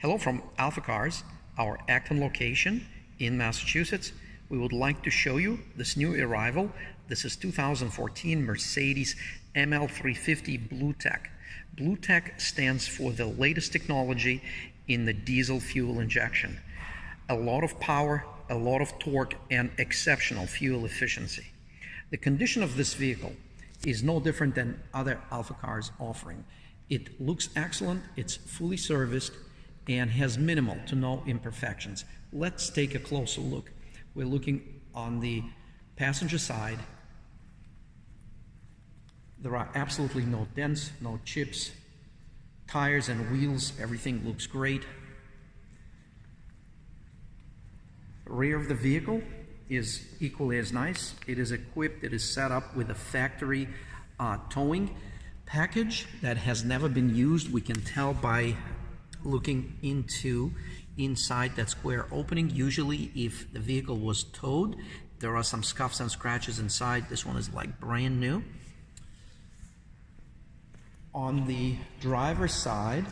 Hello from AlphaCars, our Acton location in Massachusetts. We would like to show you this new arrival. This is 2014 Mercedes ML350 BlueTEC. BlueTEC stands for the latest technology in the diesel fuel injection. A lot of power, a lot of torque, and exceptional fuel efficiency. The condition of this vehicle is no different than other AlphaCars offering. It looks excellent, it's fully serviced, and has minimal to no imperfections. Let's take a closer look. We're looking on the passenger side. There are absolutely no dents, no chips. Tires and wheels, everything looks great. Rear of the vehicle is equally as nice. It is equipped, it is set up with a factory towing package that has never been used. We can tell by looking inside that square opening. Usually if the vehicle was towed, there are some scuffs and scratches inside. This one is like brand new. On the driver's side,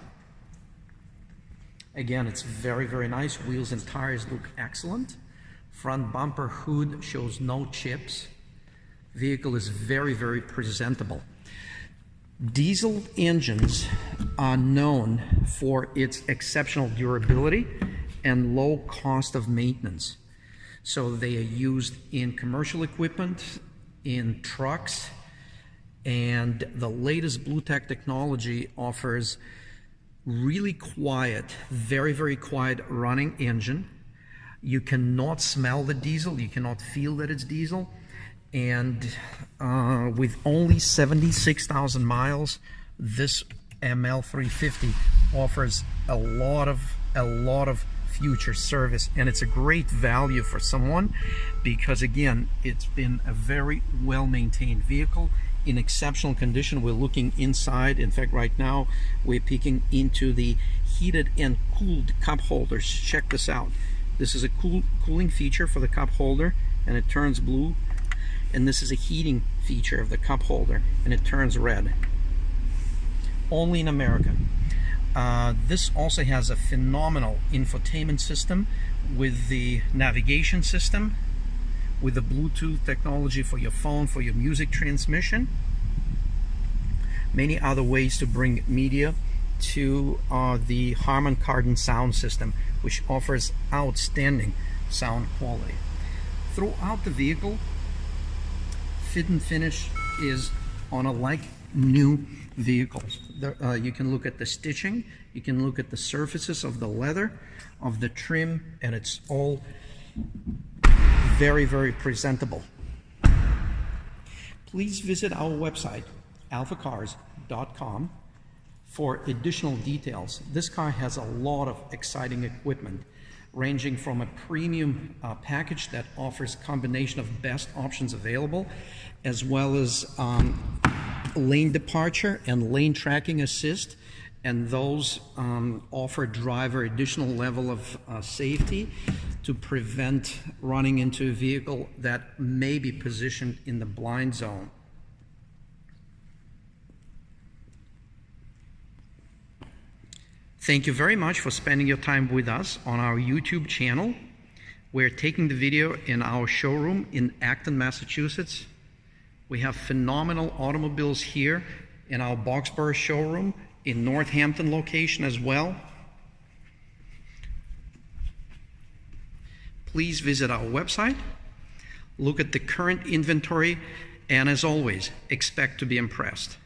again, it's very, very nice. Wheels and tires look excellent. Front bumper hood shows no chips. Vehicle is very, very presentable. Diesel engines are known for its exceptional durability and low cost of maintenance. So they are used in commercial equipment, in trucks, and the latest BlueTEC technology offers really quiet, very, very quiet running engine. You cannot smell the diesel, you cannot feel that it's diesel. And with only 76,000 miles, this ML350 offers a lot of future service, and it's a great value for someone because, again, it's been a very well-maintained vehicle in exceptional condition. We're looking inside. In fact, right now we're peeking into the heated and cooled cup holders. Check this out. This is a cooling feature for the cup holder, and it turns blue. And this is a heating feature of the cup holder, and it turns red. Only in America. This also has a phenomenal infotainment system with the navigation system, with the Bluetooth technology for your phone, for your music transmission. Many other ways to bring media to the Harman Kardon sound system, which offers outstanding sound quality. Throughout the vehicle, fit and finish is on a like new vehicle. You can look at the stitching, you can look at the surfaces of the leather, of the trim, and it's all very, very presentable. Please visit our website, alphacars.com, for additional details. This car has a lot of exciting equipment, ranging from a premium package that offers a combination of best options available, as well as lane departure and lane tracking assist, and those offer driver additional level of safety to prevent running into a vehicle that may be positioned in the blind zone. Thank you very much for spending your time with us on our YouTube channel. We're taking the video in our showroom in Acton, Massachusetts. We have phenomenal automobiles here in our Boxborough showroom in North Hampton location as well. Please visit our website, look at the current inventory, and as always, expect to be impressed.